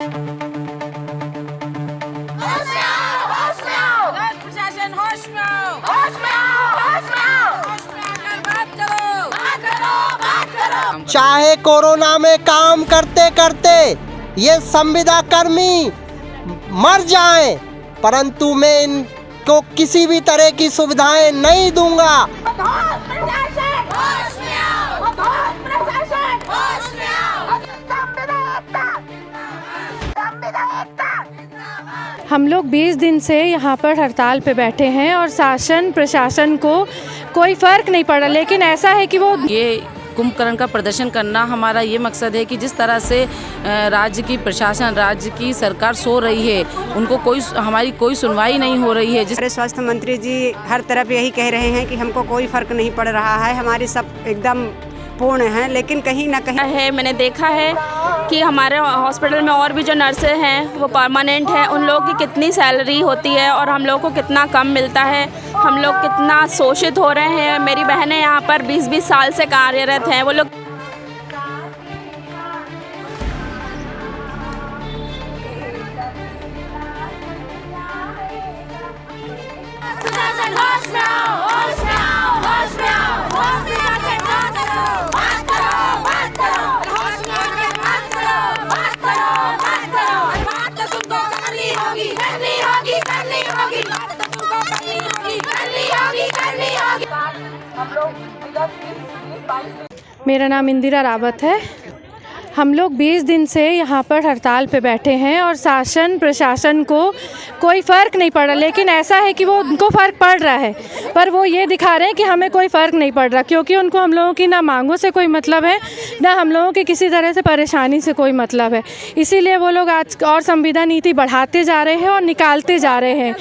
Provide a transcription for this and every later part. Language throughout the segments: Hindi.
चाहे कोरोना में काम करते करते ये संविदा कर्मी मर जाएं, परंतु मैं इनको किसी भी तरह की सुविधाएं नहीं दूंगा। हम लोग 20 दिन से यहाँ पर हड़ताल पे बैठे हैं और शासन प्रशासन को कोई फ़र्क नहीं पड़ा, लेकिन ऐसा है कि वो ये कुंभकर्ण का प्रदर्शन करना हमारा ये मकसद है कि जिस तरह से राज्य की प्रशासन, राज्य की सरकार सो रही है, उनको हमारी कोई सुनवाई नहीं हो रही है। हमारे स्वास्थ्य मंत्री जी हर तरफ यही कह रहे हैं कि हमको कोई फ़र्क नहीं पड़ रहा है, हमारी सब एकदम पूर्ण है, लेकिन कहीं ना कहीं है। मैंने देखा है कि हमारे हॉस्पिटल में और भी जो नर्सें हैं वो परमानेंट है, उन लोगों की कितनी सैलरी होती है और हम लोग को कितना कम मिलता है, हम लोग कितना शोषित हो रहे हैं। मेरी बहनें यहाँ पर 20-20 साल से कार्यरत हैं, वो लोग मेरा नाम इंदिरा रावत है। हम लोग 20 दिन से यहाँ पर हड़ताल पे बैठे हैं और शासन प्रशासन को कोई फ़र्क नहीं पड़ा, लेकिन ऐसा है कि वो उनको फ़र्क पड़ रहा है, पर वो ये दिखा रहे हैं कि हमें कोई फ़र्क नहीं पड़ रहा, क्योंकि उनको हम लोगों की ना मांगों से कोई मतलब है, ना हम लोगों की किसी तरह से परेशानी से कोई मतलब है। इसीलिए वो लोग आज और संविदा नीति बढ़ाते जा रहे हैं और निकालते जा रहे हैं।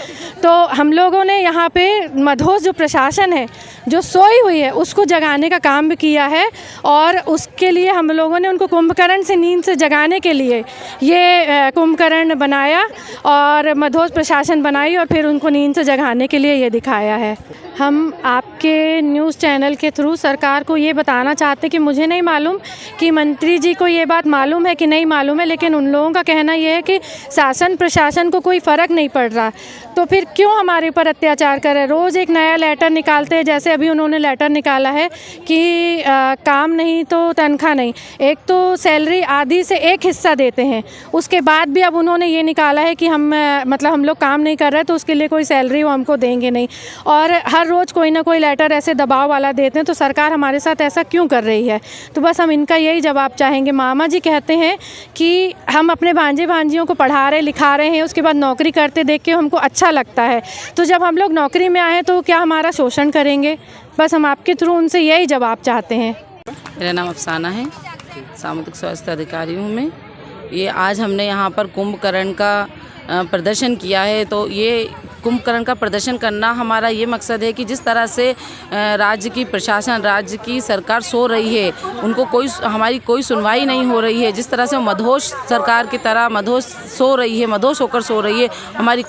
तो हम लोगों ने यहाँ पे मधोस जो प्रशासन है, जो सोई हुई है, उसको जगाने का काम भी किया है और उसके लिए हम लोगों ने उनको कुंभकर्ण से नींद से जगाने के लिए ये कुंभकर्ण बनाया और मधोस प्रशासन बनाई और फिर उनको नींद से जगाने के लिए ये दिखाया है। हम आपके न्यूज़ चैनल के थ्रू सरकार को ये बताना चाहते हैं कि मुझे नहीं मालूम कि मंत्री जी को ये बात मालूम है कि नहीं मालूम है, लेकिन उन लोगों का कहना ये है कि शासन प्रशासन को कोई फ़र्क नहीं पड़ रहा, तो फिर क्यों हमारे ऊपर अत्याचार कर रहे हैं। रोज़ एक नया लेटर निकालते हैं, जैसे अभी उन्होंने लेटर निकाला है कि काम नहीं तो तनख्वाह नहीं। एक तो सैलरी आधी से एक हिस्सा देते हैं, उसके बाद भी अब उन्होंने ये निकाला है कि हम लोग काम नहीं कर रहे तो उसके लिए कोई सैलरी वो हमको देंगे नहीं, और हर रोज़ कोई ना कोई लेटर ऐसे दबाव वाला देते हैं। तो सरकार हमारे साथ ऐसा क्यों कर रही है। तो बस हम इनका यही जवाब चाहेंगे। मामा जी कहते हैं कि हम अपने भांजे भांजियों को पढ़ा रहे लिखा रहे हैं, उसके बाद नौकरी करते देख के हमको अच्छा लगता है, तो जब हम लोग नौकरी में आए तो क्या हमारा शोषण करेंगे। बस हम आपके थ्रू उनसे यही जवाब चाहते हैं। मेरा नाम अफसाना है, सामुदायिक स्वास्थ्य अधिकारी हूँ मैं। ये आज हमने यहाँ पर कुंभकर्ण का प्रदर्शन किया है, तो ये कुंभकर्ण का प्रदर्शन करना हमारा ये मकसद है कि जिस तरह से राज्य की प्रशासन, राज्य की सरकार सो रही है, उनको हमारी कोई सुनवाई नहीं हो रही है। जिस तरह से मधोश सरकार की तरह मधोश सो रही है, मधोश होकर सो रही है, हमारी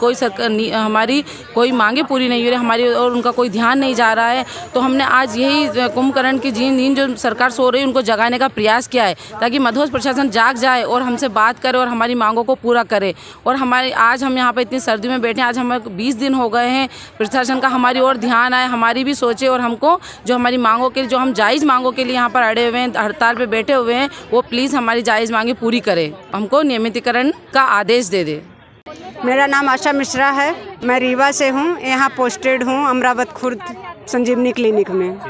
कोई मांगे पूरी नहीं हो रही, हमारी और उनका कोई ध्यान नहीं जा रहा है। तो हमने आज यही कुंभकर्ण की नींद जो सरकार सो रही है उनको जगाने का प्रयास किया है, ताकि मधोश प्रशासन जाग जाए और हमसे बात करे और हमारी मांगों को पूरा करे। और आज हम यहाँ पर इतनी सर्दी में बैठे हैं, आज हमें 20 दिन हो गए हैं, प्रशासन का हमारी ओर ध्यान आए, हमारी भी सोचे और हमको जो हमारी मांगों के लिए, जो हम जायज़ मांगों के लिए यहाँ पर अड़े हुए हैं, हड़ताल पे बैठे हुए हैं, वो प्लीज़ हमारी जायज़ मांगे पूरी करे, हमको नियमितीकरण का आदेश दे दे। मेरा नाम आशा मिश्रा है, मैं रीवा से हूँ, यहाँ पोस्टेड हूँ अमरावत खुर्द संजीवनी क्लिनिक में।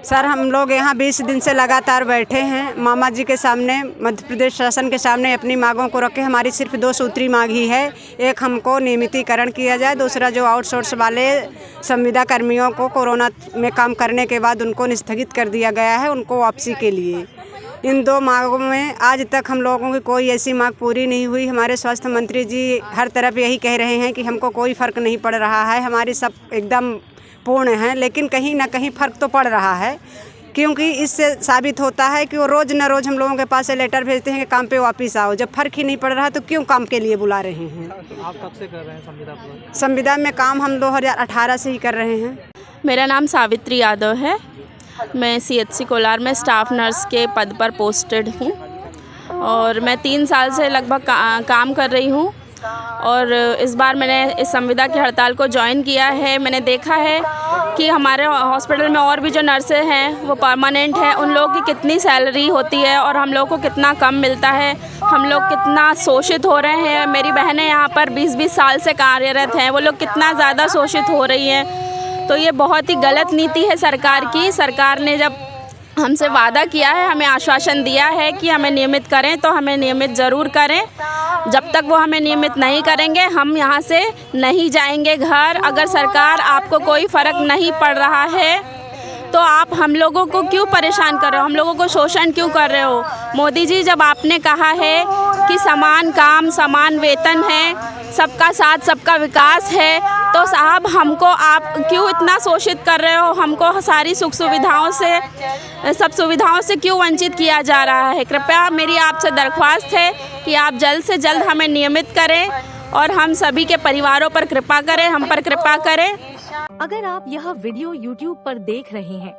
सर, हम लोग यहाँ 20 दिन से लगातार बैठे हैं, मामा जी के सामने, मध्य प्रदेश शासन के सामने अपनी मांगों को रखे। हमारी सिर्फ 2 सूत्री मांग ही है। एक, हमको नियमितीकरण किया जाए, दूसरा जो आउटसोर्स वाले संविदा कर्मियों को कोरोना में काम करने के बाद उनको स्थगित कर दिया गया है, उनको वापसी के लिए। इन 2 मांगों में आज तक हम लोगों की कोई ऐसी मांग पूरी नहीं हुई। हमारे स्वास्थ्य मंत्री जी हर तरफ यही कह रहे हैं कि हमको कोई फ़र्क नहीं पड़ रहा है, हमारी सब एकदम पूर्ण है, लेकिन कहीं ना कहीं फ़र्क तो पड़ रहा है, क्योंकि इससे साबित होता है कि वो रोज़ न रोज़ हम लोगों के पास लेटर भेजते हैं कि काम पे वापस आओ। जब फ़र्क ही नहीं पड़ रहा तो क्यों काम के लिए बुला रहे हैं। आप कब से कर रहे हैं संविदा में काम? हम 2018 से ही कर रहे हैं। मेरा नाम सावित्री यादव है, मैं CHC कोलार में स्टाफ नर्स के पद पर पोस्टेड हूँ। और मैं 3 साल से लगभग काम कर रही हूँ और इस बार मैंने इस संविदा की हड़ताल को ज्वाइन किया है। मैंने देखा है कि हमारे हॉस्पिटल में और भी जो नर्सें हैं वो परमानेंट है, उन लोगों की कितनी सैलरी होती है और हम लोगों को कितना कम मिलता है, हम लोग कितना शोषित हो रहे हैं। मेरी बहनें यहाँ पर 20-20 साल से कार्यरत हैं, वो लोग कितना ज़्यादा शोषित हो रही हैं। तो ये बहुत ही गलत नीति है सरकार की। सरकार ने जब हमसे वादा किया है, हमें आश्वासन दिया है कि हमें नियमित करें, तो हमें नियमित ज़रूर करें। जब तक वो हमें नियमित नहीं करेंगे हम यहाँ से नहीं जाएंगे घर। अगर सरकार आपको कोई फ़र्क नहीं पड़ रहा है तो आप हम लोगों को क्यों परेशान कर रहे हो, हम लोगों को शोषण क्यों कर रहे हो। मोदी जी, जब आपने कहा है कि समान काम समान वेतन है, सबका साथ सबका विकास है, तो साहब हमको आप क्यों इतना शोषित कर रहे हो, हमको सारी सुख सुविधाओं से, सब सुविधाओं से क्यों वंचित किया जा रहा है। कृपया मेरी आपसे दरख्वास्त है कि आप जल्द से जल्द हमें नियमित करें और हम सभी के परिवारों पर कृपा करें, हम पर कृपा करें। अगर आप यह वीडियो YouTube पर देख रहे हैं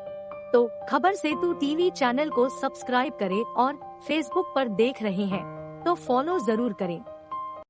तो खबर सेतु टीवी चैनल को सब्सक्राइब करें और Facebook पर देख रहे हैं तो फॉलो जरूर करें।